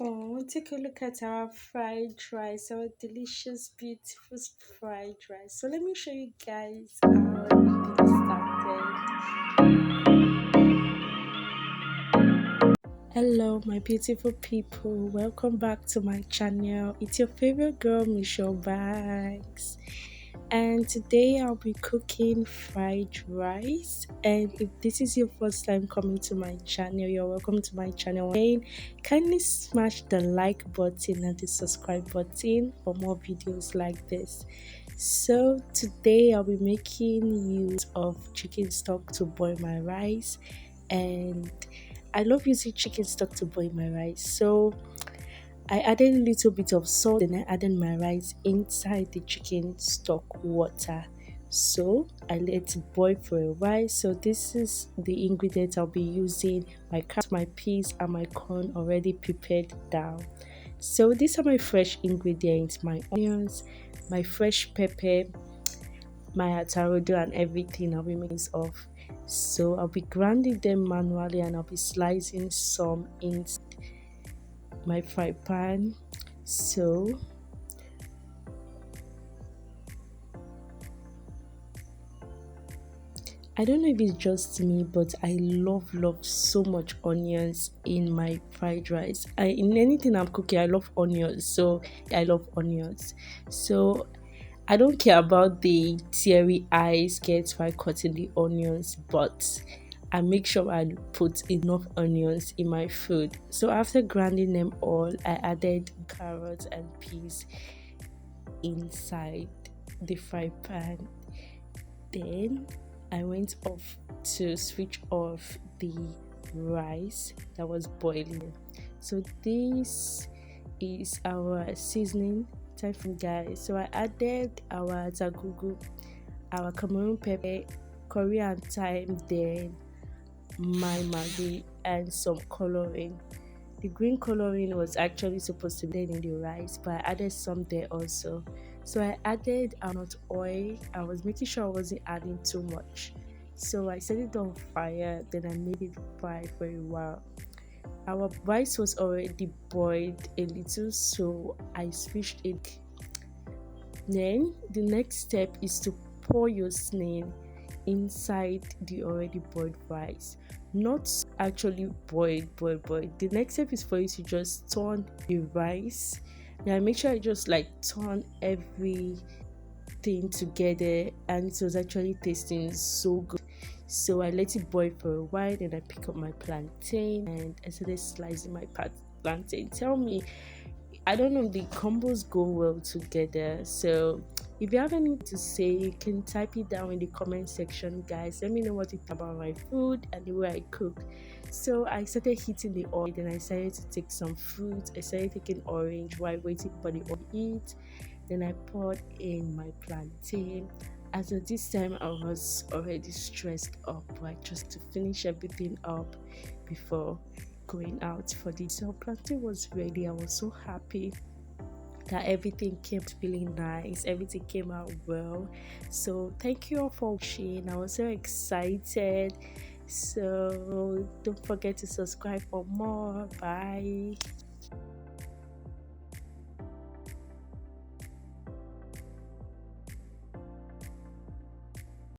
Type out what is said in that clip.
Oh, take a look at our fried rice, our delicious, beautiful fried rice. So let me show you guys how it started. Hello, my beautiful people. Welcome back to my channel. It's your favorite girl, Michelle Banks. And today I'll be cooking fried rice. And if this is your first time coming to my channel, you're welcome to my channel. And kindly smash the like button and the subscribe button for more videos like this. So today I'll be making use of chicken stock to boil my rice, and I love using chicken stock to boil my rice. So I added a little bit of salt and I added my rice inside the chicken stock water. So I let it boil for a while. So this is the ingredients I'll be using: my carrot, my peas, and my corn already prepared down. So these are my fresh ingredients: my onions, my fresh pepper, my atarodo, and everything I'll be making of. So I'll be grinding them manually and I'll be slicing some in my fry pan. So I don't know if it's just me, but I love so much onions in my fried rice. In anything I'm cooking, I love onions. So I love onions. So I don't care about the teary eyes gets by cutting the onions, but I make sure I put enough onions in my food. So after grinding them all, I added carrots and peas inside the fry pan. Then I went off to switch off the rice that was boiling. So this is our seasoning time from guys. So I added our tagugu, our Cameroon pepper, Korean thyme, then my maggi and some coloring. The green coloring was actually supposed to be in the rice, but I added some there also. So I added not oil. I was making sure I wasn't adding too much. So I set it on fire, then I made it fry for a while. Our rice was already boiled a little, so I switched it. Then the next step is to pour your seasoning inside the already boiled rice. Not actually boiled. The next step is for you to just turn the rice. Now make sure I just like turn everything together, and it was actually tasting so good. So I let it boil for a while, then I pick up my plantain and I started slicing my plantain. Tell me, I don't know, the combos go well together. So if you have anything to say, you can type it down in the comment section, guys. Let me know what you think about my food and the way I cook. So I started heating the oil, then I started to take some fruit. I started taking orange while waiting for the oil to heat. Then I poured in my plantain. As of this time, I was already stressed up, like just to finish everything up before going out for the so plantain was ready. I was so happy that everything came feeling nice, everything came out well. So thank you all for watching. I was so excited. So don't forget to subscribe for more. Bye.